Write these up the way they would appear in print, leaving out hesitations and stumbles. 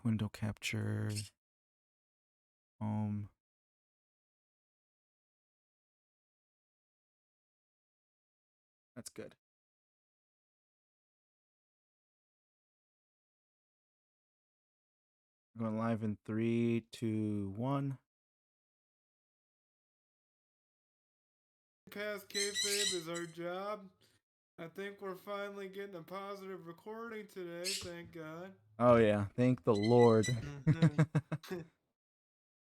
Window capture. Home. That's good. Going live in 3, 2, 1. Past kayfabe is our job. I think we're finally getting a positive recording today, thank God. Oh yeah, thank the Lord.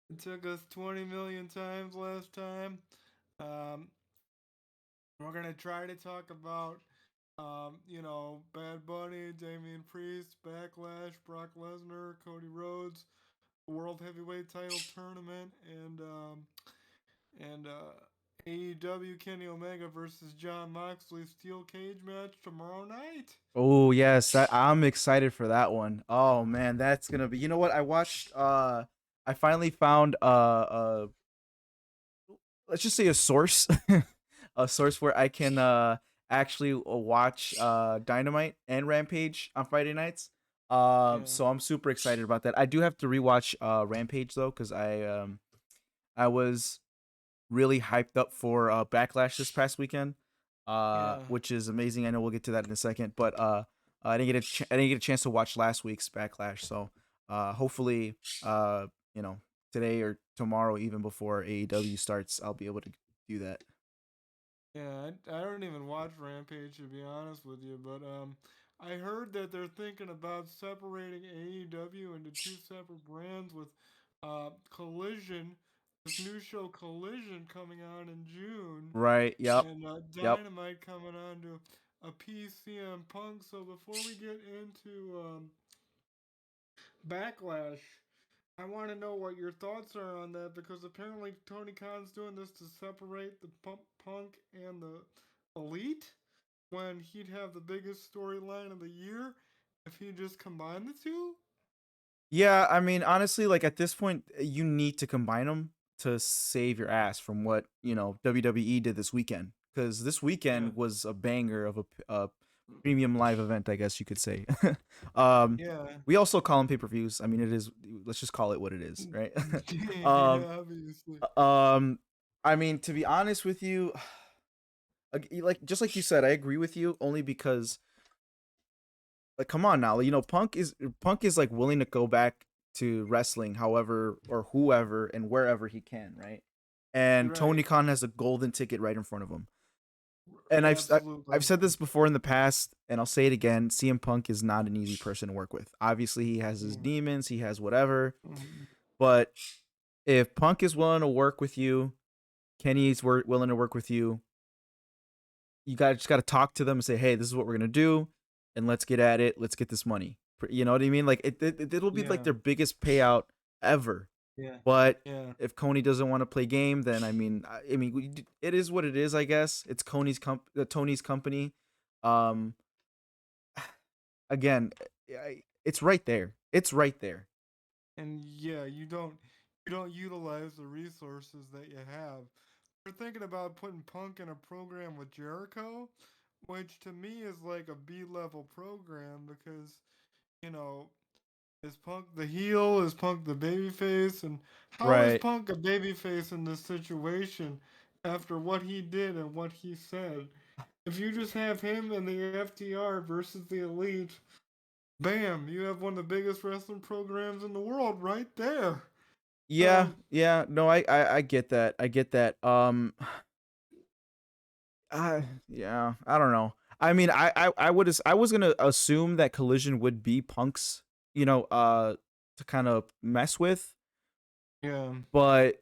It took us 20 million times last time. Um, we're gonna try to talk about, Bad Bunny, Damian Priest, Backlash, Brock Lesnar, Cody Rhodes, World Heavyweight Title Tournament, and AEW Kenny Omega versus John Moxley Steel Cage match tomorrow night. Oh yes, I'm excited for that one. Oh man, that's gonna be. You know what? I watched. I finally found let's just say a source, a source where I can actually watch Dynamite and Rampage on Friday nights. Yeah, So I'm super excited about that. I do have to rewatch Rampage though, because I was really hyped up for Backlash this past weekend, yeah. which is amazing. I know we'll get to that in a second, but I didn't get a chance to watch last week's Backlash, so hopefully, you know, today or tomorrow, even before AEW starts, I'll be able to do that. Yeah, I don't even watch Rampage to be honest with you, but I heard that they're thinking about separating AEW into two separate brands with Collision, this new show Collision coming on in June, Right? Yep. and Yep. Dynamite coming on to a PCM Punk. So before we get into Backlash, I want to know what your thoughts are on that because apparently Tony Khan's doing this to separate the Punk and the Elite when he'd have the biggest storyline of the year if he just combined the two. Yeah, I mean, honestly, like at this point, you need to combine them to save your ass from what WWE did this weekend. Because this Yeah, weekend was a banger of a premium live event, I guess you could say. um, yeah, we also call them pay per views. I mean, it is. Let's just call it what it is, right? um, yeah, obviously. um, I mean, to be honest with you, like just like you said, I agree with you only because like come on now, Punk is like willing to go back to wrestling however or whoever and wherever he can, right? And Right, Tony Khan has a golden ticket right in front of him. And I've absolutely. said this before in the past and I'll say it again, CM Punk is not an easy person to work with. Obviously he has his Yeah. demons, he has whatever, Mhm. but if Punk is willing to work with you, Kenny's willing to work with you, you got just got to talk to them and say, "Hey, this is what we're going to do and let's get at it. Let's get this money." You know what I mean? Like it'll be like Yeah, their biggest payout ever. yeah, But yeah, if Coney doesn't want to play game, then I mean, it is what it is. I guess it's Tony's company. Um, again, it's right there. It's right there. and yeah, you don't utilize the resources that you have. We're thinking about putting Punk in a program with Jericho, which to me is like a B level program because you know is Punk the heel? Is Punk the babyface? And how is Right. Punk a babyface in this situation after what he did and what he said? If you just have him and the FTR versus the Elite, bam, you have one of the biggest wrestling programs in the world right there. Yeah. Um, Yeah. No, I get that. I get that. Yeah. I don't know. I mean, I was gonna assume that Collision would be Punk's, to kind of mess with, yeah, but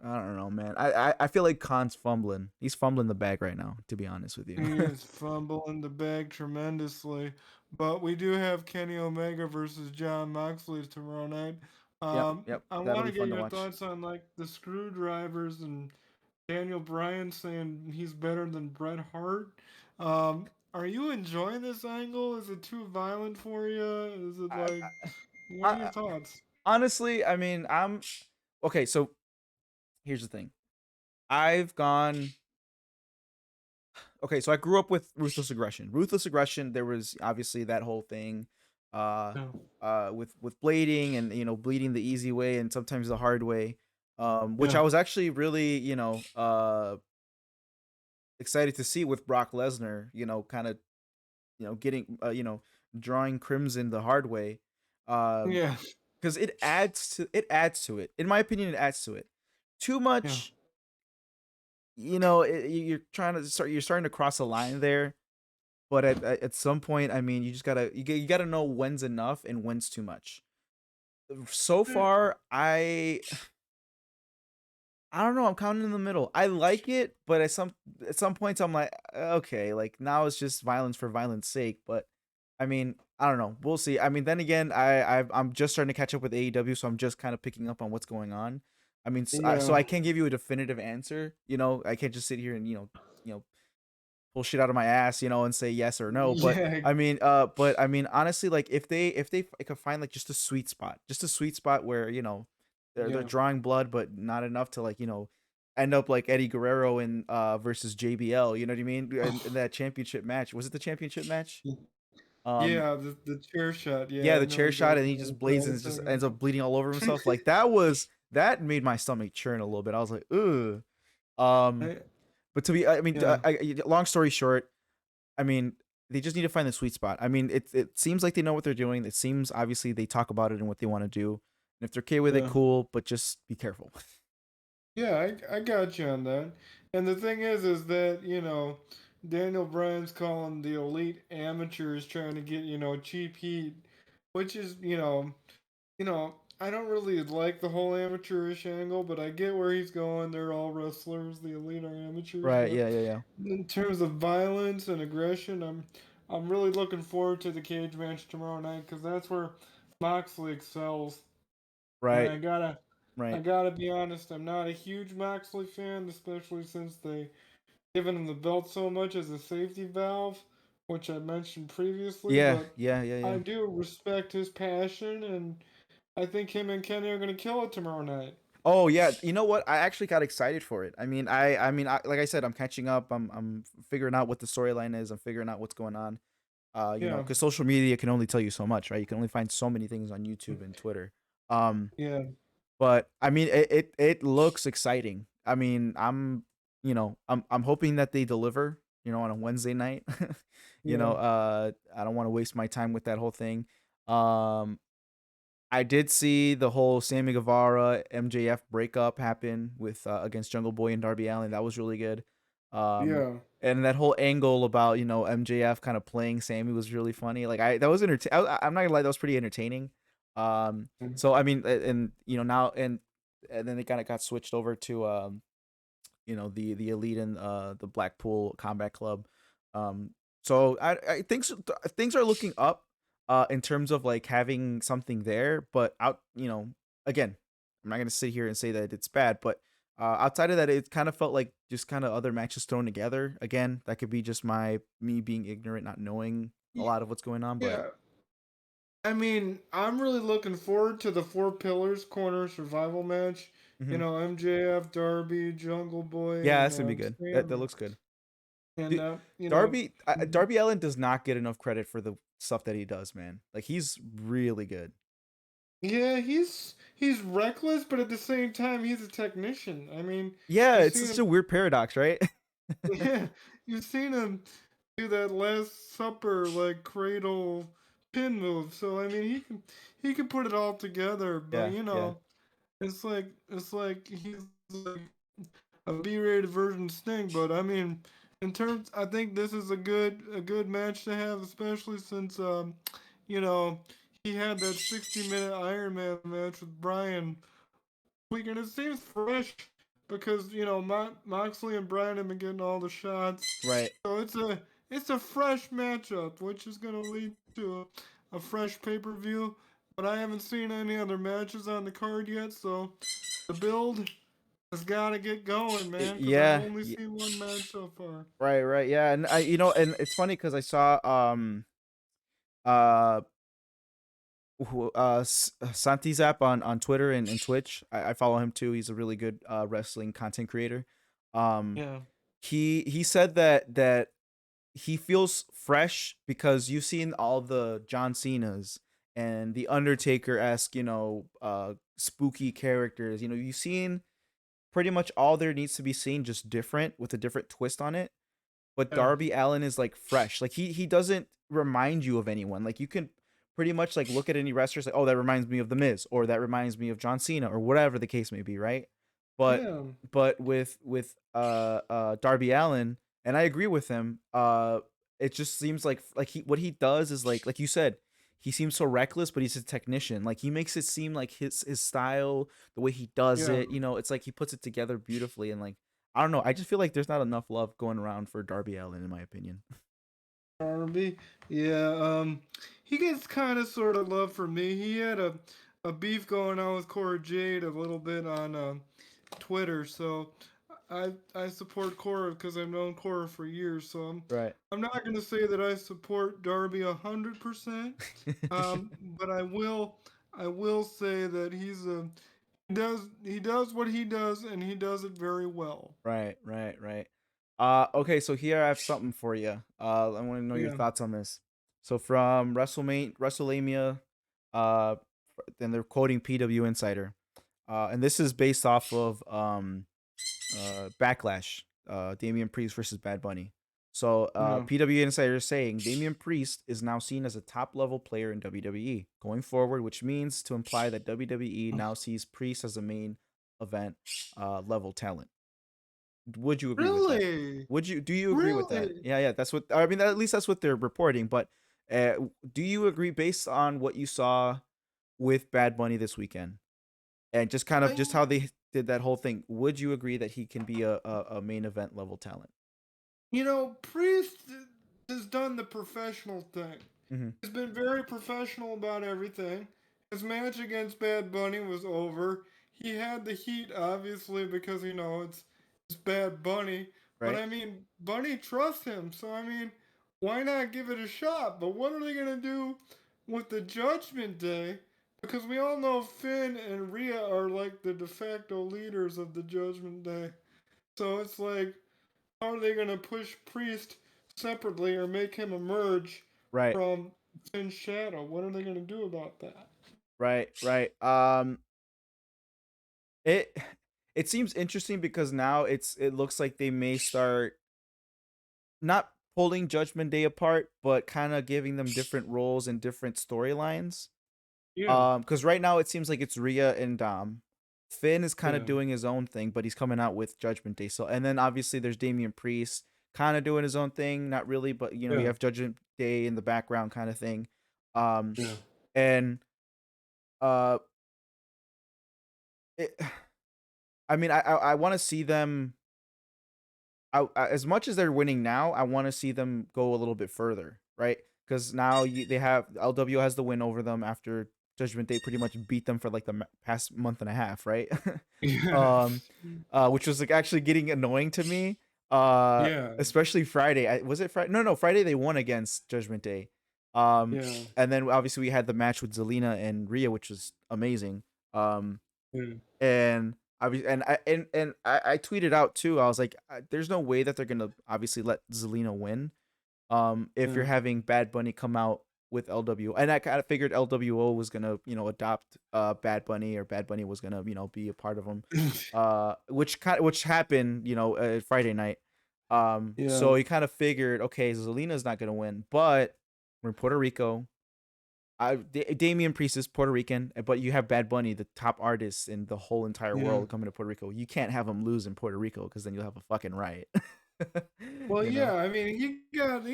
I don't know, man. I feel like Khan's fumbling. He's fumbling the bag right now, to be honest with you. he is fumbling the bag tremendously. But we do have Kenny Omega versus John Moxley tomorrow night. Yep, yep. I That'll want be to get fun to your watch. thoughts on like the screwdrivers and Daniel Bryan saying he's better than Bret Hart. Are you enjoying this angle? Is it too violent for you? Is it I, like, what are your I, thoughts? honestly, I mean, I'm okay. So here's the thing. I've gone. Okay, so I grew up with Ruthless Aggression. Ruthless Aggression. There was obviously that whole thing. Yeah. with blading and bleeding the easy way and sometimes the hard way. Which Yeah. I was actually really excited to see with Brock Lesnar. Kind of getting drawing crimson the hard way. Um, Yeah. because it adds to it. In my opinion, it adds to it. Too Yeah. much, you're starting to cross a line there. But at some point, I mean, you gotta know when's enough and when's too much. So far, I don't know. I'm kind of in the middle. I like it, but at some points I'm like, okay, like now it's just violence for violence sake. But I mean, I don't know. We'll see. I mean, then again, I'm just starting to catch up with AEW, so I'm just kind of picking up on what's going on. I mean, so Yeah. I can't give you a definitive answer. I can't just sit here and pull shit out of my ass, and say yes or no. But Yeah. I mean, honestly, like if they could find like just a sweet spot where they're Yeah. drawing blood, but not enough to end up like Eddie Guerrero in versus JBL. You know what I mean? In that championship match, was it the championship match? Um, Yeah, the chair shot. Yeah, yeah, I the know chair shot, and exactly he what just you're blazes and just talking ends up bleeding all over about. himself. Like that made my stomach churn a little bit. I was like, ugh. Um, I, but I mean, yeah, long story short, I mean, they just need to find the sweet spot. I mean, it seems like they know what they're doing. It seems obviously they talk about it and what they want to do. And if they're okay with it, yeah, cool. But just be careful. yeah. I got you on that. And the thing is that Daniel Bryan's calling the elite amateurs trying to get cheap heat, which is I don't really like the whole amateurish angle, but I get where he's going. They're all wrestlers. The elite are amateurs, Right? but Yeah. Yeah. Yeah. in terms of violence and aggression, I'm really looking forward to the cage match tomorrow night because that's where Moxley excels. And Right. I Right. gotta be honest, I'm not a huge Moxley fan, especially since they given him the belt so much as a safety valve, which I mentioned previously. Yeah. But Yeah. Yeah. I Yeah. do respect his passion, and I think him and Kenny are gonna kill it tomorrow night. Oh yeah. You know what? I actually got excited for it. Like I said, I'm catching up. I'm figuring out what the storyline is. I'm figuring out what's going on. Yeah, Because social media can only tell you so much, right? You can only find so many things on YouTube and Twitter. Um, yeah, But I mean, it looks exciting. I mean, I'm hoping that they deliver. On a Wednesday night. yeah, I don't want to waste my time with that whole thing. Um, I did see the whole Sammy Guevara MJF breakup happen with against Jungle Boy and Darby Allin. That was really good. Um, yeah. and that whole angle about MJF kind of playing Sammy was really funny. Like I that was I'm not gonna lie, that was pretty entertaining. So I mean, and now and then they kind of got switched over to the elite and the Blackpool Combat Club. Um, so I think things are looking up in terms of like having something there, but again, I'm not gonna sit here and say that it's bad, but outside of that, it kind of felt like just kind of other matches thrown together. Again, that could be just me being ignorant, not knowing a Y- lot of what's going on, but Yeah, I mean, I'm really looking forward to the Four Pillars Corner Survival match. mhm. MJF, Darby, Jungle Boy, Yeah, and that's gonna be good. That Sammy. looks good. And Dude, Darby mhm. Allen does not get enough credit for the stuff that he does, man. Like he's really good. Yeah, he's reckless, but at the same time, he's a technician. I mean, Yeah, you've it's seen such him. a weird paradox, right? Yeah, you've seen him do that Last Supper like cradle pin move. So I mean, he can put it all together. But Yeah, yeah. it's like he's like a B-rated version of Sting. But I mean, I think this is a good match to have, especially since you know, he had that 60-minute Iron Man match with Bryan week, and it seems fresh because Moxley and Bryan have been getting all the shots, Right. so it's a fresh matchup, which is gonna lead to a fresh pay-per-view. But I haven't seen any other matches on the card yet, so the build has got to get going, man, because I've Yeah, only seen one match so far. right, right. Yeah, and and it's funny cuz I saw uh Santi Zap on Twitter and Twitch. I follow him too. He's a really good wrestling content creator. Um Yeah, he said that he feels fresh because you've seen all the John Cena's. and the Undertaker-esque, spooky characters. You've seen pretty much all there needs to be seen, just different with a different twist on it. But Yeah. Darby Allin is like fresh. Like he doesn't remind you of anyone. Like you can pretty much like look at any wrestlers like, oh, that reminds me of The Miz, or that reminds me of John Cena, or whatever the case may be, right? But Yeah. with Darby Allin, and I agree with him, it just seems like he what he does is like you said, he seems so reckless, but he's a technician. Like he makes it seem like his style, the way he does Yeah. it, it's like he puts it together beautifully. And like I don't know, I just feel like there's not enough love going around for Darby Allin, in my opinion. R&B. Yeah, he gets kind of sort of love for me. He had a beef going on with Cora Jade a little bit on Twitter, so I support Cora because I've known Cora for years. So Right. I'm not gonna say that I support Darby 100%, but I will say that he does what he does and he does it very well. Right, right, right. Okay, so here I have something for you. I want to know your Yeah, thoughts on this. So from WrestleMania, uh, then they're quoting PW Insider, and this is based off of Backlash, Damian Priest versus Bad Bunny. So yeah. PW Insider is saying Damian Priest is now seen as a top level player in WWE going forward, which means to imply that WWE now sees Priest as a main event level talent. Would you agree with that? Really, Do you agree with that? really. Yeah, yeah. That's what I mean. At least that's what they're reporting. But uh, do you agree based on what you saw with Bad Bunny this weekend, and just kind of just how they did that whole thing? Would you agree that he can be a main event level talent? Priest has done the professional thing. Mm-hmm. He's been very professional about everything. His match against Bad Bunny was over. He had the heat, obviously, because it's Bad Bunny. But Right. I mean, Bunny trusts him, so I mean, why not give it a shot? But what are they gonna do with the Judgment Day? Because we all know Finn and Rhea are like the de facto leaders of the Judgment Day. So it's like, how are they going to push Priest separately or make him emerge Right. from Finn's shadow? What are they going to do about that? Right. Right. It it seems interesting because now it looks like they may start not pulling Judgment Day apart, but kind of giving them different roles and different storylines. Yeah, Because right now it seems like it's Rhea and Dom. Finn is kind of yeah, doing his own thing, but he's coming out with Judgment Day. So, and then obviously there's Damian Priest, kind of doing his own thing, not really, but you yeah, have Judgment Day in the background, kind of thing. Um, yeah, and uh, it, I mean, I want to see them. As much as they're winning now, I want to see them go a little bit further, right? Because now they have LW has the win over them after Judgment Day pretty much beat them for like the past month and a half, right? yeah, um, which was like actually getting annoying to me. yeah, Especially Friday. Was it Friday? No, Friday they won against Judgment Day. Um, yeah, and then obviously we had the match with Zelina and Rhea, which was amazing. Um, yeah, and I tweeted out too. I was like, "There's no way that they're gonna obviously let Zelina win. If you're yeah. having Bad Bunny come out with LWO, and I kind of figured LWO was gonna adopt Bad Bunny, or Bad Bunny was gonna be a part of them, which happened Friday night. Yeah, So you kind of figured, okay, Zelina's not gonna win, but we're in Puerto Rico. Damian Priest is Puerto Rican, but you have Bad Bunny, the top artist in the whole entire yeah. world, coming to Puerto Rico. You can't have him lose in Puerto Rico because then you'll have a fucking riot. Well, you know? yeah. I mean, he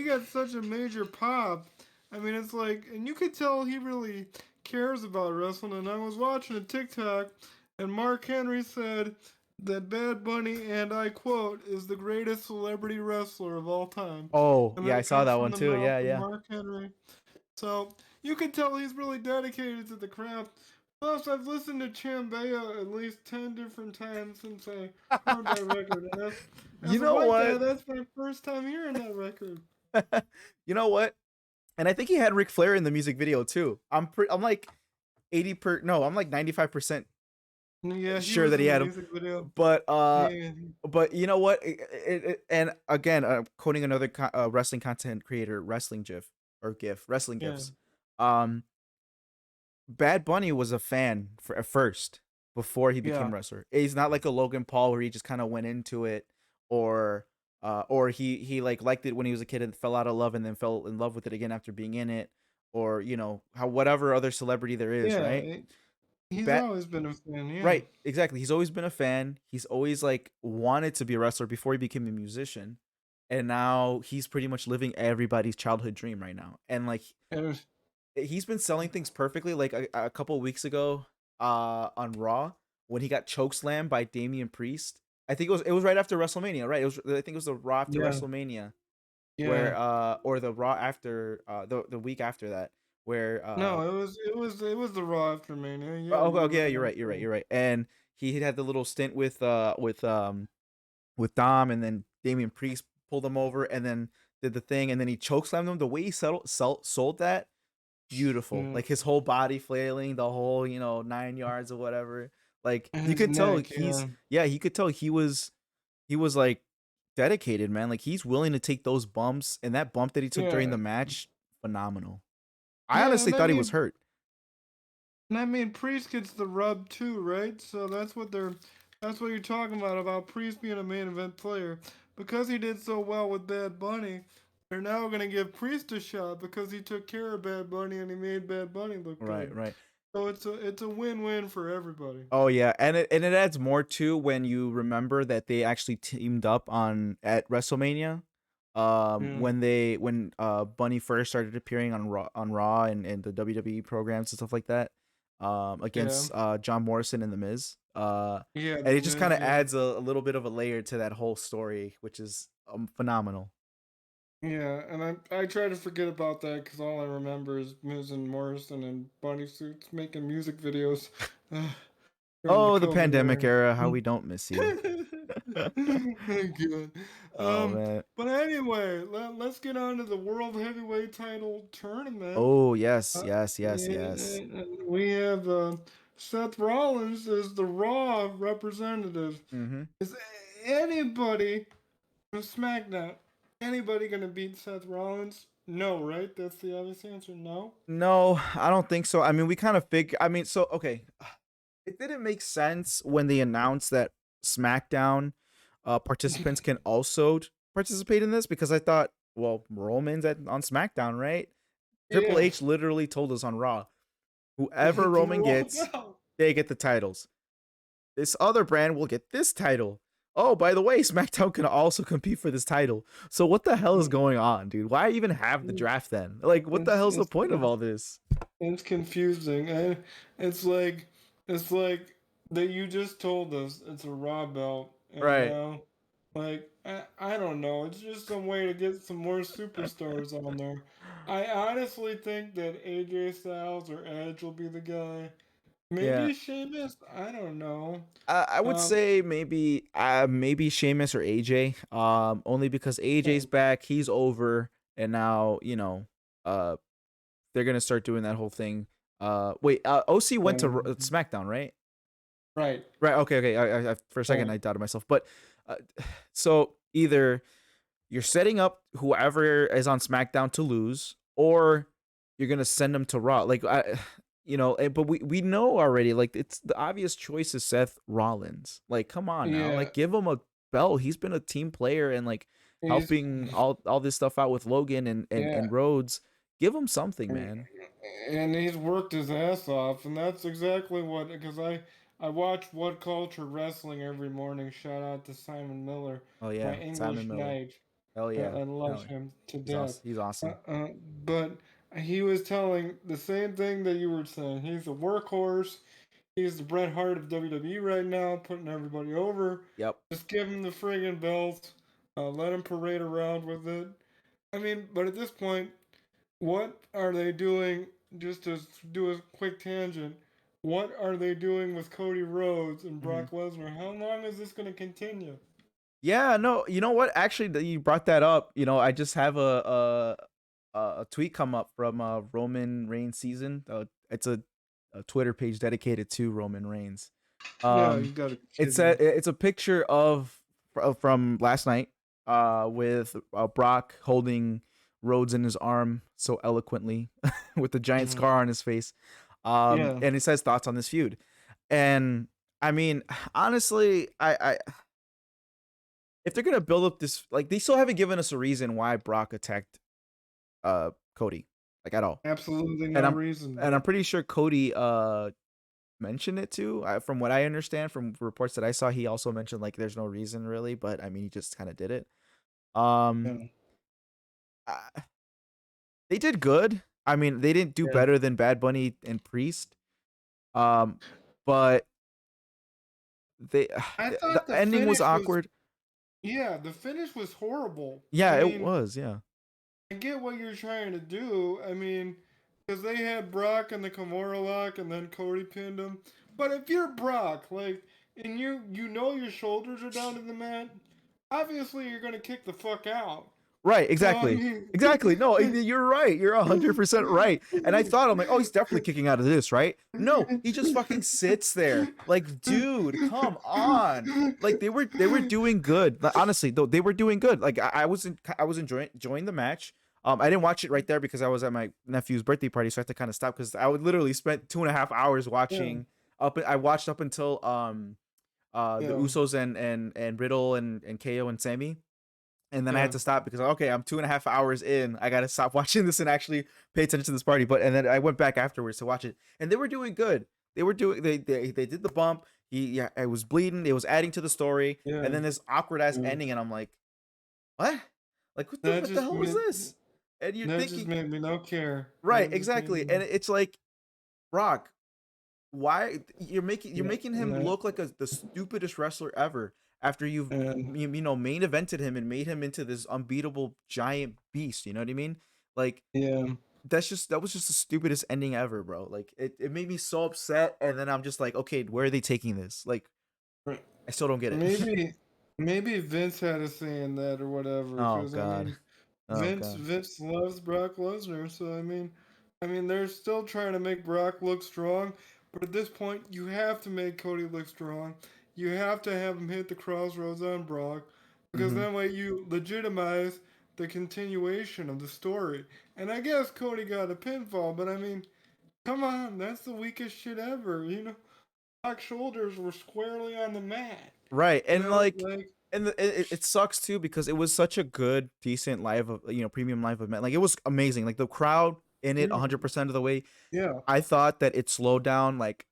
got such a major pop. I mean, it's like, and you could tell he really cares about wrestling. And I was watching a TikTok, and Mark Henry said that Bad Bunny, and I quote, is the greatest celebrity wrestler of all time. Oh And yeah, I that saw comes that from one the too. mouth Yeah, of yeah. Mark Henry. So you can tell he's really dedicated to the craft. Plus, I've listened to Chambea at least 10 different times since I heard that record. And as You a know white guy, what? that's my first time hearing that record. You know what? And I think he had Ric Flair in the music video too. I'm like 80 per no, I'm like 95% Yeah, he sure was that he in the had him. music video. But Yeah, but you know what? And again, quoting another wrestling content creator, wrestling GIF or GIF, wrestling yeah, GIFs. Um Bad Bunny was a fan for at first before he Yeah, became a wrestler. He's not like a Logan Paul where he just kind of went into it, or he like liked it when he was a kid and fell out of love and then fell in love with it again after being in it, or how whatever other celebrity there is, yeah. right? He's Bat always been a fan. Yeah, Right, exactly. He's always been a fan. He's always like wanted to be a wrestler before he became a musician. And now he's pretty much living everybody's childhood dream right now. And like and he's been selling things perfectly. Like a couple weeks ago, on Raw when he got chokeslammed by Damian Priest. I think it was right after WrestleMania, right? I think it was the Raw after yeah, WrestleMania yeah. where or the Raw after the week after that where No, it was the Raw after Mania. Yeah, oh, you were okay, yeah, right you're on right, you're right, point. you're right. And he had the little stint with Dom, and then Damian Priest pulled him over, and then did the thing, and then he chokeslammed him. The way he sold that, beautiful. Yeah. Like his whole body flailing, the whole 9 yards or whatever. Like And you his could tell neck, yeah, he could tell he was like dedicated, man. Like he's willing to take those bumps, and that bump that he took during yeah, the match, phenomenal. I yeah. honestly And thought he was hurt. Priest gets the rub too, right? So that's what you're talking about Priest being a main event player because he did so well with Bad Bunny. They're now gonna give Priest a shot because he took care of Bad Bunny and he made Bad Bunny look Right, good. right. So it's a win-win for everybody. Oh yeah, and it adds more too when you remember that they actually teamed up on at WrestleMania. Yeah, When Bunny first started appearing on Raw and the WWE programs and stuff like that, yeah, against John Morrison and The Miz. yeah. The And it just kind Miz, of yeah. adds a little bit of a layer to that whole story, which is phenomenal. Yeah, and I try to forget about that because all I remember is Miz and Morrison and Bunny suits making music videos during the Oh, the COVID pandemic era. era, how we don't miss you. Good. Oh man. But anyway, let's get on to the World Heavyweight Title tournament. Oh yes, Uh, yes, yes, yes. and we have Seth Rollins as the Raw representative. Mm-hmm. Is anybody from SmackDown, anybody gonna beat Seth Rollins? No, right? That's the obvious answer. No. No, I don't think so. I mean, we kind of figure. I mean, so okay, it didn't make sense when they announced that SmackDown participants can also participate in this because I thought, well, Roman's on SmackDown, right? Triple Yeah. H literally told us on Raw, whoever The Roman Raw gets, belt. they get the titles. This other brand will get this title. Oh, by the way, SmackDown can also compete for this title. So what the hell is going on, dude? Why even have the draft then? Like, what the It's hell's the it's point of all it's this? it's confusing. And it's like it's like that you just told us it's a Raw belt, and Right. now like I don't know. It's just some way to get some more superstars on there. I honestly think that AJ Styles or Edge will be the guy. Yeah. Maybe Sheamus. I don't know. I would Um, say maybe Sheamus or AJ. Only because AJ's and, back, he's over, and now uh, they're gonna start doing that whole thing. Wait, OC went to and SmackDown, right? right. Right. Okay. Okay. I for a second Right. I doubted myself, but uh, so either you're setting up whoever is on SmackDown to lose, or you're gonna send them to Raw. Like but we know already. Like it's the obvious choice is Seth Rollins. Like, come on now, Yeah. like give him a belt. He's been a team player and like He's helping all this stuff out with Logan and yeah. Rhodes. Give him something, And man. and he's worked his ass off, and that's exactly what. Because I watch What Culture Wrestling every morning. Shout out to Simon Miller, Oh my yeah, Simon English Miller. knight. Hell yeah, I love hell yeah. him to He's death. awesome. He's awesome. But he was telling the same thing that you were saying. He's a workhorse. He's the Bret Hart of WWE right now, putting everybody over. Yep. Just give him the friggin' belt. Let him parade around with it. I mean, but at this point, what are they doing? Just to do a quick tangent, what are they doing with Cody Rhodes and Mhm. Brock Lesnar? How long is this going to continue? Yeah, no, you know what? Actually, that you brought that up. I just have a tweet come up from Roman Reigns season. It's a Twitter page dedicated to Roman Reigns. Yeah, you Um, got to be it's kidding me. a picture from last night. With Brock holding Rhodes in his arm so eloquently, with the giant Mhm. scar on his face. Yeah, And it says thoughts on this feud. And I mean, honestly, I if they're gonna build up this, like, they still haven't given us a reason why Brock attacked Cody, like, at all. absolutely And no I'm reason. and I'm pretty sure Cody mentioned it too. From what I understand from reports that I saw, he also mentioned like there's no reason really, but I mean he just kind of did it. Um, Yeah, uh, they did good. I mean, they didn't do yeah. better than Bad Bunny and Priest. Um, but they I the thought the ending was finish was awkward. yeah, the finish was horrible. I Yeah, it mean, was. Yeah. I get what you're trying to do. I mean, because they had Brock and the Kimura lock, and then Cody pinned him. But if you're Brock, like, and you know your shoulders are down to the mat, obviously you're gonna kick the fuck out. Right, So I exactly. mean, Exactly. No, you're right. You're 100% right. And I thought, I'm like, oh, he's definitely kicking out of this, right? No, he just fucking sits there. Like, dude, come on. Like they were doing good. Like, honestly, though, they were doing good. Like I was enjoying the match. I didn't watch it right there because I was at my nephew's birthday party, so I had to kind of stop because I would literally spent 2.5 hours yeah, watching up. I watched up until the yeah, Usos and Riddle and KO and Sammy, and then I had yeah, to stop because okay, I'm 2.5 hours in. I gotta stop watching this and actually pay attention to this party. But and then I went back afterwards to watch it, and they were doing good. They did the bump. Yeah, it was bleeding. It was adding to the story, yeah. and then this awkward ass Yeah. ending, and I'm like, what? Like That what the just hell was made this? And you're that just thinking, made me not care. right, That just made exactly, me and it's like, Brock, why you're yeah, making him look like the stupidest wrestler ever after and you know main evented him and made him into this unbeatable giant beast, you know what I mean? Like yeah. that was just the stupidest ending ever, bro. Like it made me so upset, and then I'm just like, okay, where are they taking this? Like I still don't get it. Maybe maybe Vince had a say in that or whatever. Oh Because I god. mean, Oh god. Vince loves Brock Lesnar, so I mean they're still trying to make Brock look strong. But at this point, you have to make Cody look strong. You have to have him hit the crossroads on Brock, because Mhm. that way you legitimize the continuation of the story. And I guess Cody got a pinfall, but I mean, come on, that's the weakest shit ever. Brock's shoulders were squarely on the mat. Right. You And know, like like and it sucks too because it was such a good decent live premium live event. Like it was amazing. Like the crowd in it yeah, 100% of the way. yeah, I thought that it slowed down like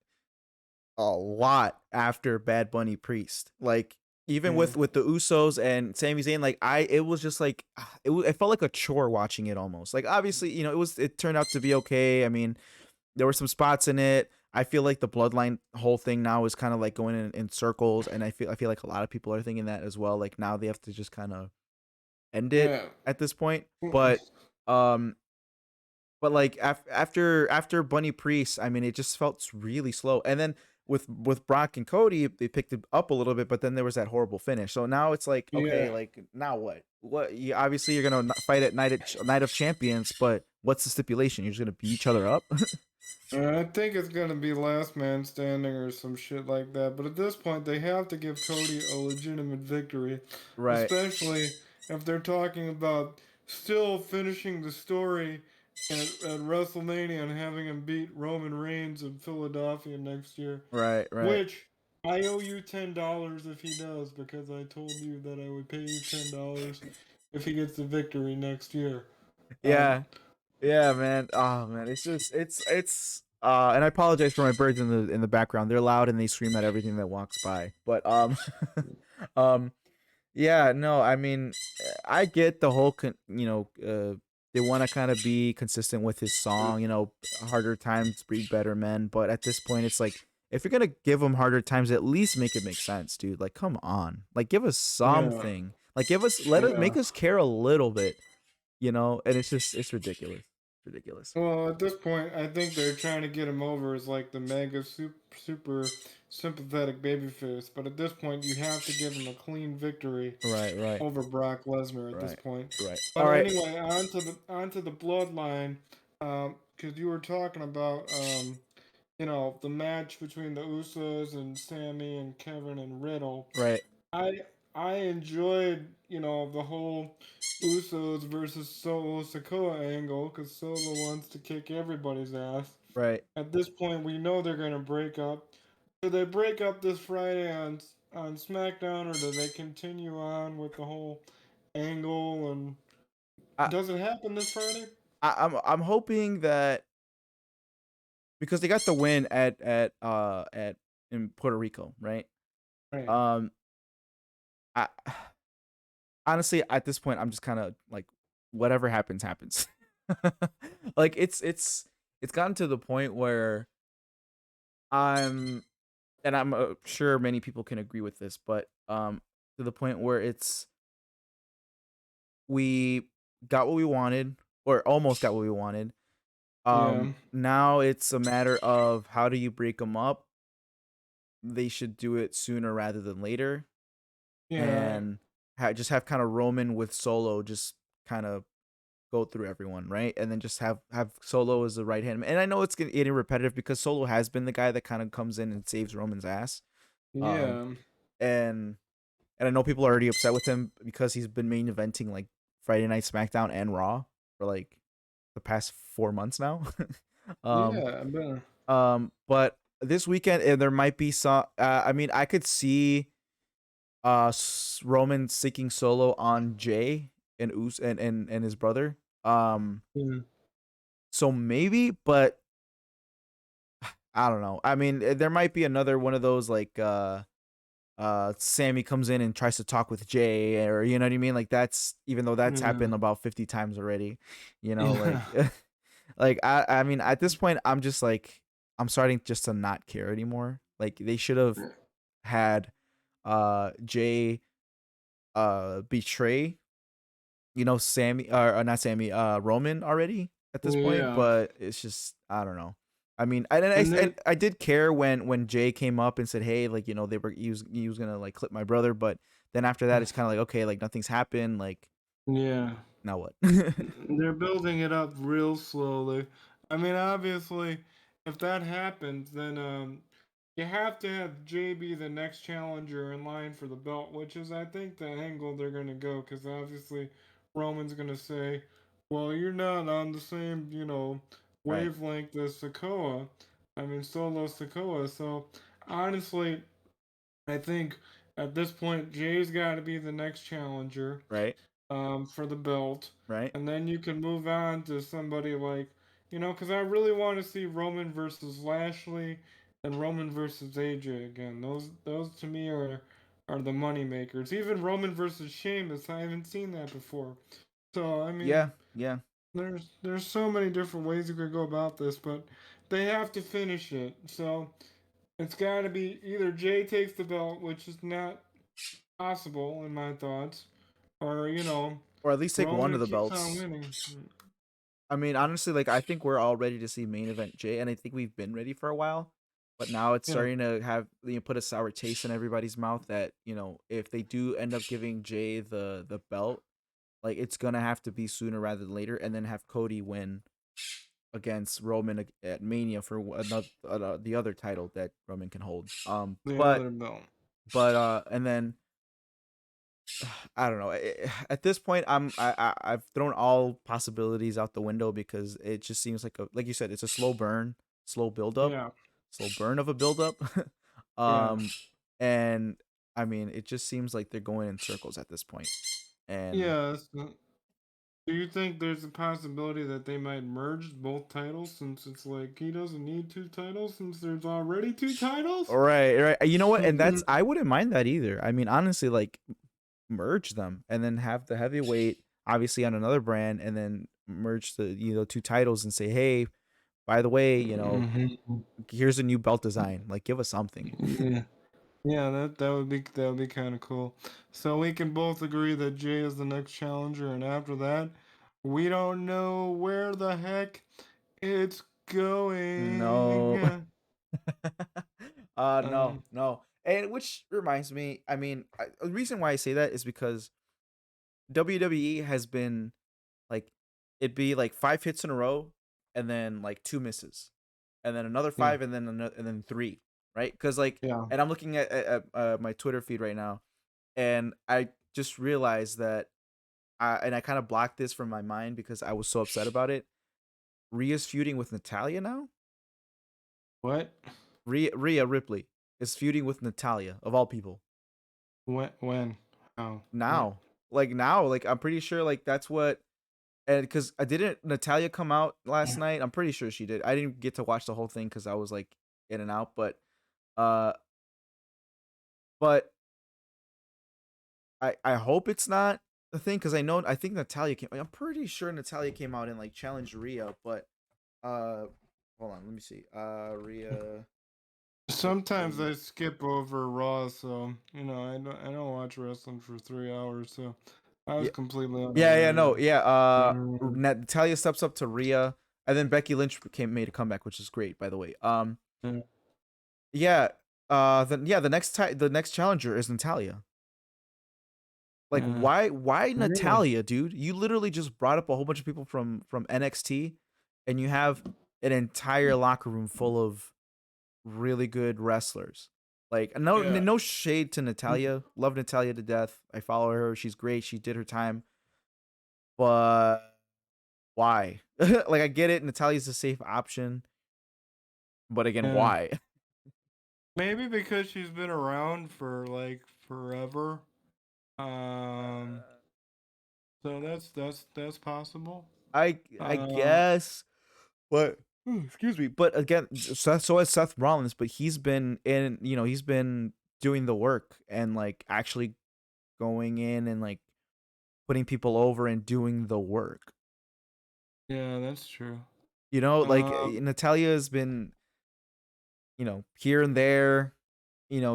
a lot after Bad Bunny Priest. Like even yeah, with the Usos and Sami Zayn, like it was just like it felt like a chore watching it almost. Like obviously, it turned out to be okay. I mean, there were some spots in it. I feel like the bloodline whole thing now is kind of like going in circles, and I feel like a lot of people are thinking that as well. Like now they have to just kind of end it yeah. at this point. Mm, Um, but like after Bunny Priest, I mean, it just felt really slow. And then with Brock and Cody, they picked it up a little bit, but then there was that horrible finish. So now it's like, okay, yeah. like now what? What? Obviously, you're gonna fight at Night of Champions, but what's the stipulation? You're just gonna beat each other up? I think it's gonna be last man standing or some shit like that. But at this point, they have to give Cody a legitimate victory, Right, especially if they're talking about still finishing the story at WrestleMania and having him beat Roman Reigns in Philadelphia next year. right. Which I owe you $10 if he does, because I told you that I would pay you $10 if he gets the victory next year. Um, Yeah, yeah, man. Oh man, it's just and I apologize for my birds in the background. They're loud and they scream at everything that walks by. But um yeah, no, I mean, I get the whole they want to kind of be consistent with his song, harder times breed better men, but at this point it's like if you're going to give him harder times, at least make it make sense, dude. Like come on. Like give us yeah, something. Like let us yeah. make us care a little bit, and it's ridiculous. Ridiculous. Well, at this point, I think they're trying to get him over as like the mega super sympathetic babyface. But at this point, you have to give him a clean victory Right, right, over Brock Lesnar at this right, point. right. But All right. anyway, onto the bloodline, because you were talking about the match between the Usos and Sammy and Kevin and Riddle. Right. I I enjoyed the whole Usos versus Solo Sikoa angle, because Solo wants to kick everybody's ass. Right. At this point, we know they're gonna break up. Do they break up this Friday on SmackDown, or do they continue on with the whole angle? And I, does it happen this Friday? I'm hoping that because they got the win at in Puerto Rico, right? Right. Um, I honestly at this point I'm just kind of like whatever happens happens. Like it's gotten to the point where I'm and I'm sure many people can agree with this, but to the point where it's we got what we wanted or almost got what we wanted. Yeah. Now it's a matter of how do you break them up? They should do it sooner rather than later, Yeah. and just have kind of Roman with Solo just kind of go through everyone, right? And then just have Solo as the right hand. And I know it's getting repetitive because Solo has been the guy that kind of comes in and saves Roman's ass. Um, Yeah. and and I know people are already upset with him because he's been main eventing like Friday Night SmackDown and Raw for like the past 4 months now. um, Yeah. But, but this weekend there might be some. I mean, I could see Roman seeking Solo on Jay and and his brother. yeah. So maybe, but I don't know. I mean, there might be another one of those like Sammy comes in and tries to talk with Jay, or you know what I mean? Like that's even though that's happened Yeah. about 50 times already, you know, Yeah. like like I mean at this point I'm just like I'm starting just to not care anymore. Like they should have had Jay betray, you know, Sammy or not Sammy, Roman already at this point, Yeah. but it's just I don't know. I mean, And and then I did care when Jay came up and said, "Hey, like you know, he was gonna like clip my brother," but then after that, it's kind of like okay, like nothing's happened. Like yeah. now what? They're building it up real slowly. I mean, obviously, if that happens, then you have to have JB the next challenger in line for the belt, which is, I think, the angle they're gonna go. Because obviously, Roman's gonna say, "Well, you're not on the same, Right, wavelength as Sokoa. I mean, Solo Sokoa." So honestly, I think at this point, Jay's got to be the next challenger right, for the belt, right. and then you can move on to somebody like, because I really want to see Roman versus Lashley and Roman versus AJ again. Those to me are the money makers. Even Roman versus Sheamus, I haven't seen that before. So I mean, Yeah, yeah. there's so many different ways you could go about this, but they have to finish it. So it's got to be either Jay takes the belt, which is not possible in my thoughts, or Or at least take one Roman of the keeps on belts. winning. I mean, honestly, like I think we're all ready to see main event Jay, and I think we've been ready for a while. But now it's Yeah, starting to have put a sour taste in everybody's mouth that if they do end up giving Jay the belt, like it's gonna have to be sooner rather than later, and then have Cody win against Roman at Mania for another the other title that Roman can hold. the other belt. And then I don't know. At this point, I've thrown all possibilities out the window because it just seems like like you said, it's a slow burn, slow build up, Yeah, slow burn of a build up. yeah, um, and I mean, it just seems like they're going in circles at this point. And yeah. Do you think there's a possibility that they might merge both titles since it's like he doesn't need two titles since there's already two titles? right. You know what? And that's I wouldn't mind that either. I mean, honestly, like merge them and then have the heavyweight obviously on another brand, and then merge the two titles and say, hey, by the way, Hmm. here's a new belt design. Like, give us something. Yeah, yeah. That would be kind of cool. So we can both agree that Jay is the next challenger, and after that, we don't know where the heck it's No. going. No, Um, no. And which reminds me, I mean, the reason why I say that is because WWE has been like, it'd be like 5 hits in a row, and then like two misses, and then another yeah, five, and then and then three, right? Because like, yeah, and I'm looking at my Twitter feed right now, and I just realized that I kind of blocked this from my mind because I was so upset about it. Rhea's feuding with Natalia now. What? Rhea Ripley is feuding with Natalia of all people When? How? What? now. Like now, like I'm pretty sure like that's what. And because I didn't Natalia come out last night, I'm pretty sure she did. I didn't get to watch the whole thing because I was like in and out, uh, but I hope it's not the thing because I think Natalia came. I'm pretty sure Natalia came out and like challenged Rhea, but uh, hold on, let me see. Rhea Sometimes Ripley. I skip over Raw, so I don't watch wrestling for 3 hours, so I was Yeah, completely yeah, unaware no, that. yeah. Mm, Natalia steps up to Rhea, and then Becky Lynch made a comeback, which is great, by the way. mm, Yeah. The the next challenger is Natalia. Like yeah. why Really? Natalia, dude? You literally just brought up a whole bunch of people from NXT, and you have an entire locker room full of really good wrestlers. Like Yeah. no shade to Natalia. Love Natalia to death. I follow her. She's great. She did her time. But why? Like I get it. Natalia's a safe option, but again, Yeah. why? Maybe because she's been around for like forever. Um, so that's possible. I Uh, guess. But excuse me. But again, so has Seth Rollins, but he's been doing the work and like actually going in and like putting people over and doing the work. yeah, that's true. Like Um, Natalia has been, here and there.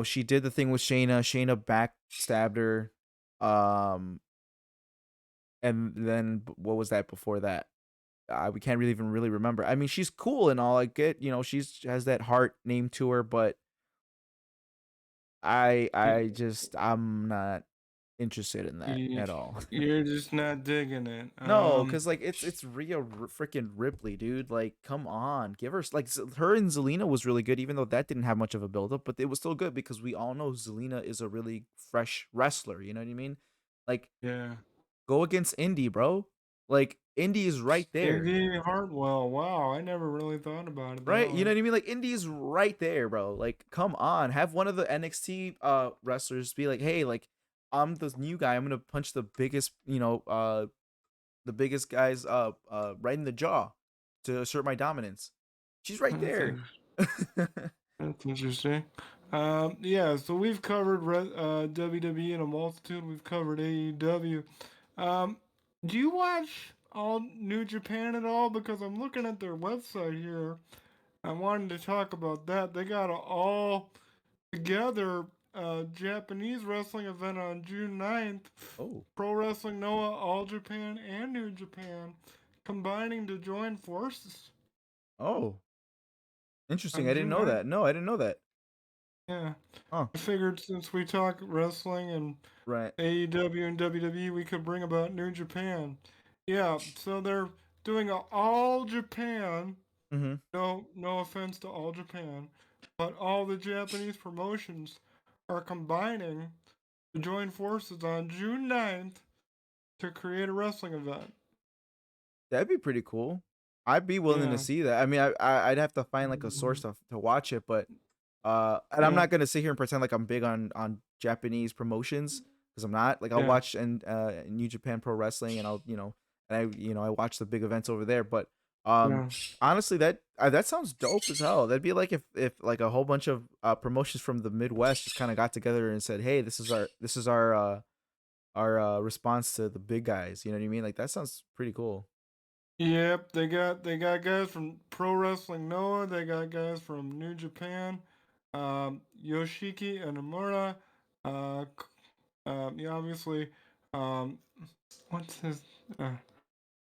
She did the thing with Shayna. Shayna backstabbed her. Um, and then what was that before that? We can't really even really remember. I mean, she's cool and all. I get, she has that heart name to her, but I'm not interested in that you, at all. you're just not digging it. No, because like it's freaking Ripley, dude. Like, come on, give her like her and Zelina was really good, even though that didn't have much of a build up, but it was still good because we all know Zelina is a really fresh wrestler. You know what I mean? Like, Yeah. go against Indy, bro. Like, Indy is right there. Indy Hartwell. Wow, I never really thought about it that Right? You know way. what I mean? Like Indy's right there, bro. Like, come on. Have one of the NXT wrestlers be like, hey, like, I'm the new guy. I'm gonna punch the biggest guys right in the jaw to assert my dominance. She's right That's there. interesting. That's interesting. Yeah, so we've covered WWE in a multitude. We've covered AEW. Um, do you watch all New Japan at all? Because I'm looking at their website here. I wanted to talk about that. They got an all together Japanese wrestling event on June 9th. Oh. Pro Wrestling Noah, All Japan, and New Japan combining to join forces Oh. Interesting. on I didn't June know 9th. that. No, I didn't know that. Yeah. Huh. I figured since we talk wrestling and Right. AEW and WWE, we could bring about New Japan. Yeah, so they're doing a all Japan. Mm-hmm. No offense to all Japan, but all the Japanese promotions are combining to join forces on June 9th to create a wrestling event. That'd be pretty cool. I'd be willing to Yeah. see that. I mean, I'd have to find like a source to watch it, but and I'm Yeah. not gonna sit here and pretend like I'm big on Japanese promotions because I'm not. Like I'll Yeah. watch and New Japan Pro Wrestling, and I watch the big events over there. But um, Yeah. honestly, that sounds dope as hell. That'd be like if like a whole bunch of promotions from the Midwest just kind of got together and said, hey, this is our response to the big guys. You know what I mean? Like that sounds pretty cool. Yep, they got guys from Pro Wrestling Noah. They got guys from New Japan, Yoshiki and Amura. Yeah, obviously, um, what's his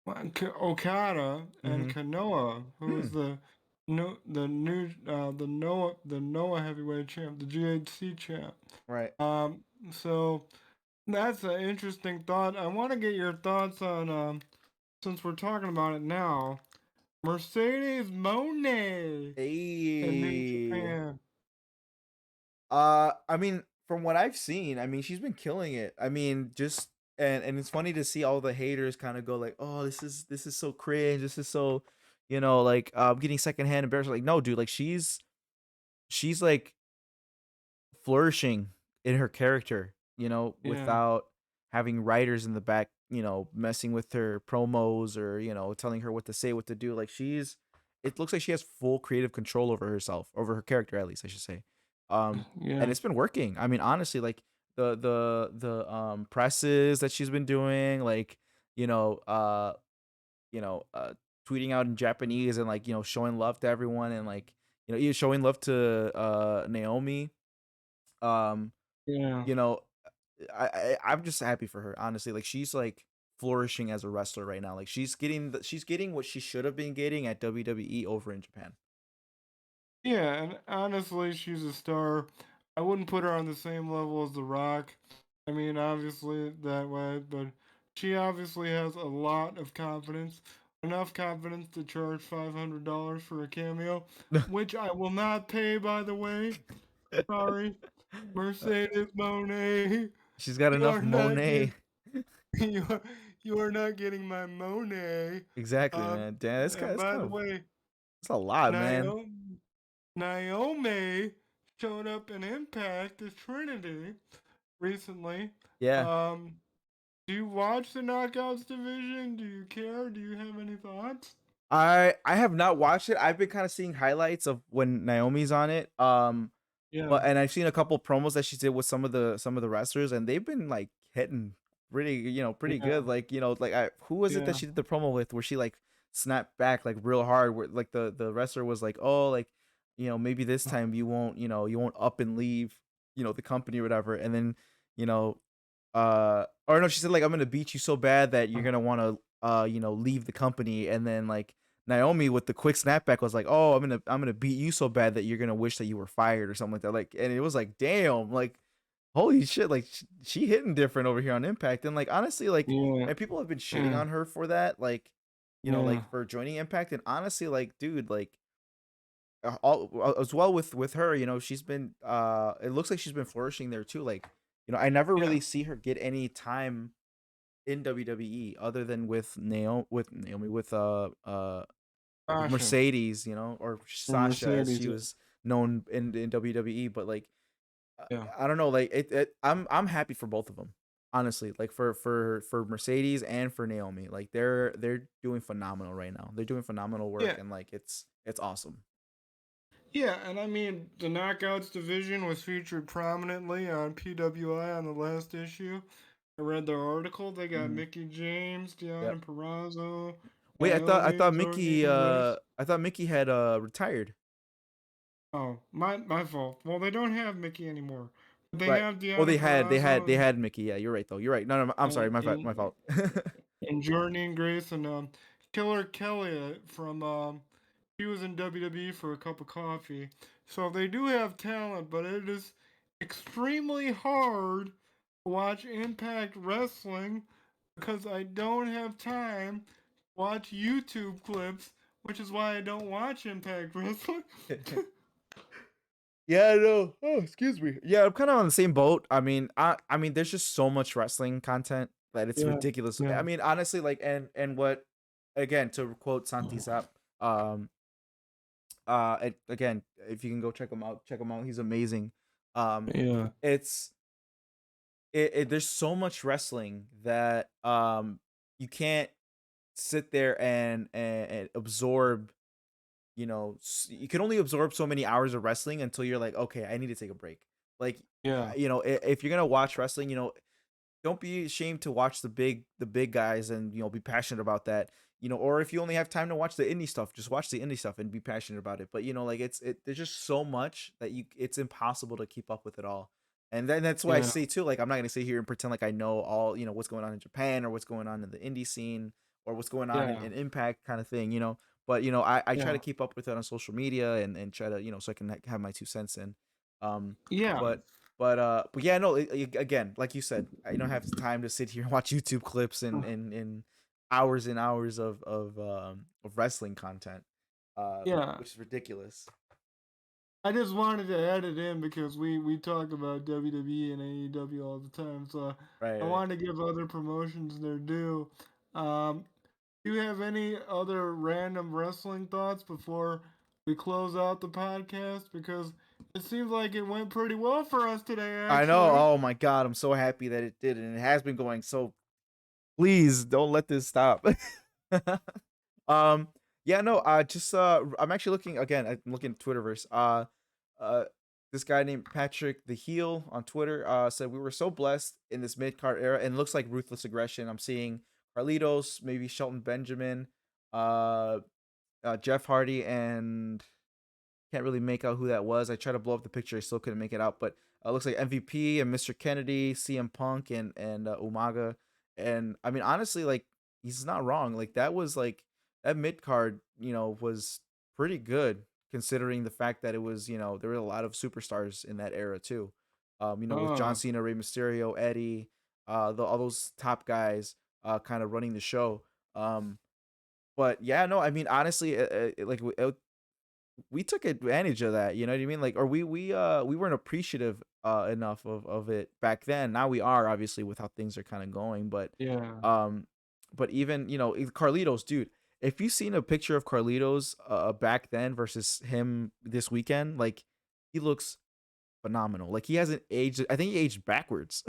Okada and Mm-hmm. Kanoa, who Hmm. is the Noah heavyweight champ, the GHC champ. Right. So that's an interesting thought. I want to get your thoughts on since we're talking about it now. Mercedes Moné in New Hey. Japan. I mean, from what I've seen, I mean, she's been killing it. I mean, just and it's funny to see all the haters kind of go like, "Oh, this is so cringe. This is so, like getting secondhand embarrassed." Like, no, dude, like she's like flourishing in her character, Yeah. without having writers in the back, messing with her promos or, telling her what to say, what to do. Like it looks like she has full creative control over herself, over her character at least, I should say. And Yeah. it's been working. I mean, honestly, like the presses that she's been doing, like, you know, uh, you know, uh tweeting out in Japanese and like, showing love to everyone and like, even showing love to Naomi. Um, Yeah. you know, I'm just happy for her, honestly. Like she's like flourishing as a wrestler right now. Like she's getting what she should have been getting at WWE over in Japan. Yeah, and honestly, she's a star. I wouldn't put her on the same level as The Rock. I mean, obviously that way, but she obviously has a lot of confidence, enough confidence to charge $500 for a cameo, which I will not pay, by the way. Sorry, Mercedes Monet, She's got you enough are not Monet. getting you are, you are not getting my Monet. Exactly, Um, man. Damn, and that's by kind the of way, it's a lot, man. Naomi showed up in Impact as Trinity recently. Yeah. Um, do you watch the Knockouts division? Do you care? Do you have any thoughts? I have not watched it. I've been kind of seeing highlights of when Naomi's on it. Yeah, But and I've seen a couple promos that she did with some of the wrestlers, and they've been like hitting pretty yeah, good. Like, like who was it that yeah, she did the promo with where she like snapped back like real hard where like the wrestler was like, "Oh, like, maybe this time you won't up and leave, the company or whatever." And then, you know, or no, she said like, "I'm going to beat you so bad that you're going to want to leave the company." And then like Naomi with the quick snapback was like, "Oh, I'm gonna beat you so bad that you're gonna wish that you were fired or something like that." Like, and it was like, damn, like, holy shit, like she hitting different over here on Impact. And like, honestly, like, yeah, and people have been shitting yeah, on her for that, like, yeah, like for joining Impact. And honestly, like, dude, like, all as well with her, she's been it looks like she's been flourishing there too. Like, I never yeah. really see her get any time in WWE other than with Naomi with Sasha Mercedes, or or Sasha as Mercedes. she Yeah, was known in WWE. But like, yeah, I don't know, like I'm happy for both of them, honestly. Like for Mercedes and for Naomi, like they're doing phenomenal right now. They're doing phenomenal work, yeah, and like it's awesome. yeah. And I mean, the Knockouts division was featured prominently on PWI on the last issue. I read their article. They got Hmm. Mickey James, Yep. Deanna Perrazzo, Wait, I Naomi, thought Mickey Jordynne Grace. had retired. Oh, my fault. Well, they don't have Mickey anymore. But they Right. have Oh, Deanna they had Perrazzo Mickey. Yeah, you're right though. You're right. No, no, I'm sorry. and My and, fault. and Jordynne Grace and Killer Kelly from she was in WWE for a cup of coffee. So they do have talent, but it is extremely hard to watch Impact Wrestling because I don't have time to watch YouTube clips, which is why I don't watch Impact Wrestling. Yeah, no. Oh, excuse me. Yeah, I'm kind of on the same boat. I mean, there's just so much wrestling content that it's Yeah, ridiculous. yeah, I mean, honestly, like, and what, again, to quote Santi Sap, um, again, if you can go check him out, check him out. He's amazing. Um, yeah, it's there's so much wrestling that you can't sit there and absorb. You can only absorb so many hours of wrestling until you're like, okay, I need to take a break. Like, yeah, if you're gonna watch wrestling, don't be ashamed to watch the big guys and be passionate about that. Or if you only have time to watch the indie stuff, just watch the indie stuff and be passionate about it. But like there's just so much that it's impossible to keep up with it all. And then that's why I yeah, say too, like, I'm not gonna sit here and pretend like I know all, what's going on in Japan or what's going on in the indie scene or what's going on yeah, in Impact kind of thing. But I try yeah, to keep up with it on social media and try to, so I can have my 2 cents in. Um yeah, but but yeah, no, again, like you said, I don't have time to sit here and watch YouTube clips and hours and hours of wrestling content, yeah. which is ridiculous. I just wanted to add it in because we talk about WWE and AEW all the time, so Right, I right. wanted to give other promotions their due. Um, do you have any other random wrestling thoughts before we close out the podcast? Because It seems like it went pretty well for us today, I know. actually. Oh my god, I'm so happy that it did, and it has been going. So please don't let this stop. um, yeah, no. Just I'm actually looking again. I'm looking at Twitterverse. Uh, this guy named Patrick the Heel on Twitter said we were so blessed in this mid card era, and it looks like ruthless aggression. I'm seeing Carlitos, maybe Shelton Benjamin, uh, Jeff Hardy, and can't really make out who that was. I tried to blow up the picture, I still couldn't make it out. But looks like MVP and Mr. Kennedy, CM Punk, and Umaga. And I mean, honestly, like he's not wrong. Like that was like that mid card, was pretty good considering the fact that it was, there were a lot of superstars in that era too. With John Uh, Cena, Rey Mysterio, Eddie, all those top guys, kind of running the show. But yeah, no, I mean, honestly, like we took advantage of that, you know what I mean? Like, or we weren't appreciative enough of it back then. Now we are, obviously, with how things are kind of going. yeah. Um but even, Carlitos, dude, if you've seen a picture of Carlitos back then versus him this weekend, like he looks phenomenal. Like he hasn't aged. I think he aged backwards.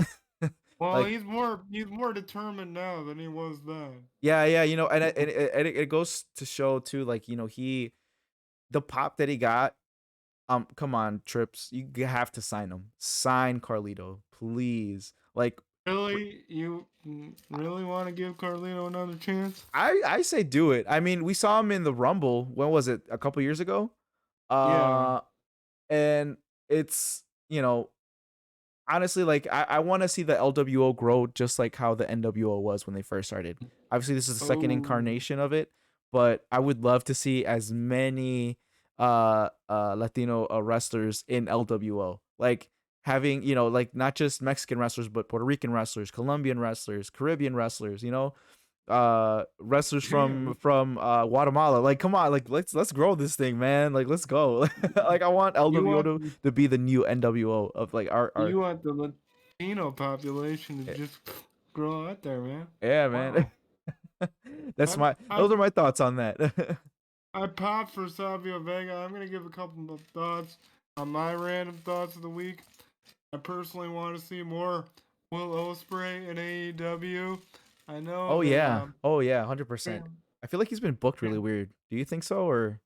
Well, Like, he's more determined now than he was then. yeah, yeah, and it goes to show too, like, the pop that he got. Come on, Trips. You have to sign him. Sign Carlito, please. Like, Really, you really want to give Carlino another chance? I say do it. I mean, we saw him in the Rumble. When was it? A couple years ago. Yeah. Uh, and it's, honestly, like I want to see the LWO grow just like how the NWO was when they first started. Obviously, this is the second Oh, incarnation of it, but I would love to see as many Latino wrestlers in LWO. Like having, like not just Mexican wrestlers, but Puerto Rican wrestlers, Colombian wrestlers, Caribbean wrestlers, wrestlers yeah. from Guatemala. Like, come on, like let's grow this thing, man. Like, let's go. Like, I want You LWO want to be the new NWO of like our you want the Latino population to eh, just grow out there, man. yeah, man. Wow. That's I my I those are my thoughts on that. I popped for Savio Vega. I'm gonna give a couple of thoughts on my random thoughts of the week. I personally want to see more Will Ospreay in AEW. I know Oh that yeah. Oh yeah, yeah, 100%. I feel like he's been booked really weird. Do you think so, or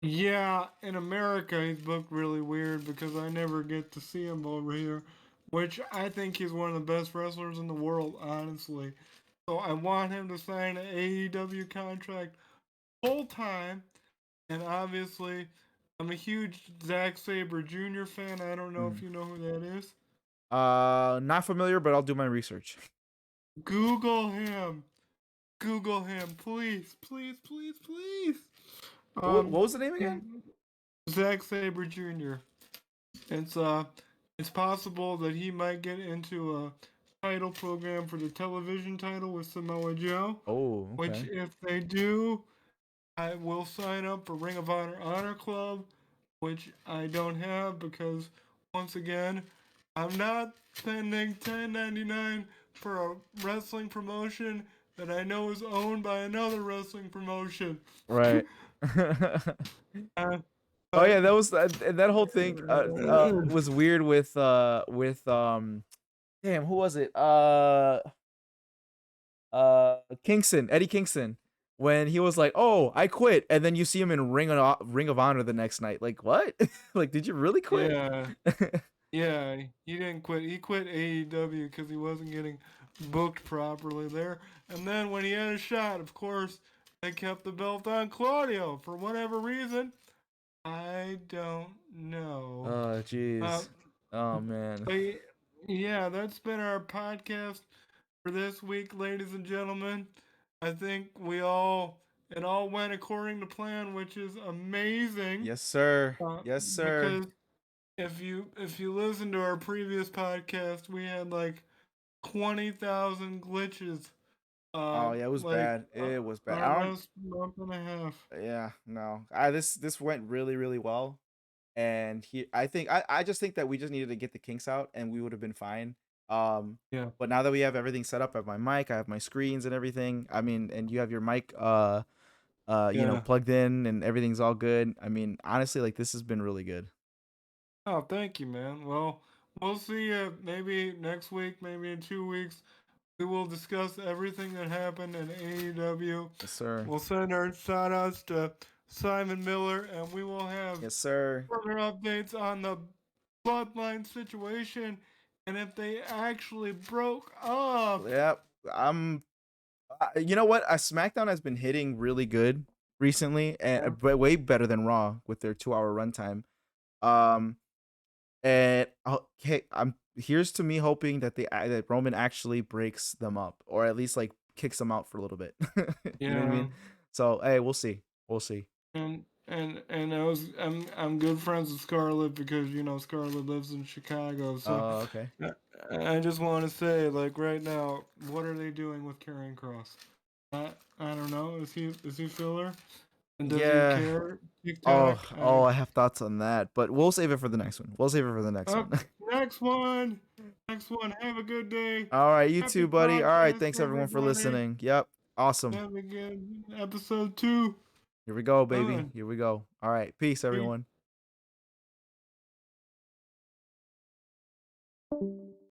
yeah, in America he's booked really weird because I never get to see him over here, which I think he's one of the best wrestlers in the world, honestly. So I want him to sign an AEW contract full time. And obviously, I'm a huge Zack Sabre Jr. fan. I don't know mm. if you know who that is. Not familiar, but I'll do my research. Google him. Google him, please, please, please, please. What Um, was the name again? Zack Sabre Jr. It's uh, it's possible that he might get into a title program for the television title with Samoa Joe. Oh, Which, okay. if they do, I will sign up for Ring of Honor Club, which I don't have because, once again, I'm not spending $10.99 for a wrestling promotion that I know is owned by another wrestling promotion. Right. uh, Oh but yeah, that whole thing was weird with damn, who was it? Kingston, Eddie Kingston, when he was like, "Oh, I quit," and then you see him in Ring of Honor the next night. Like, what? Like, did you really quit? yeah, yeah, he didn't quit. He quit AEW because he wasn't getting booked properly there. And then when he had a shot, of course, they kept the belt on Claudio for whatever reason. I don't know. Oh, Uh, jeez. Oh man. but yeah, that's been our podcast for this week, ladies and gentlemen. I think it all went according to plan, which is amazing. Yes, sir. Uh, Yes, sir. because if you listen to our previous podcast, we had like 20,000 glitches. Oh yeah, it was Like bad. It was bad. our I don't. last month and a half. Yeah, no. This went really really well, and I just think that we just needed to get the kinks out, and we would have been fine. Um, Yeah. but now that we have everything set up, I have my mic, I have my screens and everything. I mean, and you have your mic Yeah. plugged in and everything's all good. I mean, honestly, like this has been really good. Oh, thank you, man. Well, we'll see you maybe next week, maybe in 2 weeks. We will discuss everything that happened in AEW. Yes, sir. We'll send our shout outs to Simon Miller, and we will have Yes, sir. further updates on the bloodline situation and if they actually broke up. Yep. You know what? SmackDown has been hitting really good recently, and Yeah. way better than Raw with their 2 hour runtime. Um, and okay, I'm here's to me hoping that that Roman actually breaks them up, or at least like kicks them out for a little bit. You know what I Yeah. mean? So hey, we'll see. We'll see. And I'm good friends with Scarlett because Scarlett lives in Chicago. So Okay. I, I just want to say, like right now, what are they doing with Karrion Cross? I don't know. Is he filler? And does he Yeah. care? Oh, TikTok. I have thoughts on that, but we'll save it for the next one. We'll save it for the next one. Oh, next one. Next one. Have a good day. All right, you Happy too, buddy. All right, podcast, thanks everyone for everybody. listening. Yep. Awesome. Have a good episode 2. Here we go, baby. Done. Here we go. All right. Peace, Peace. everyone.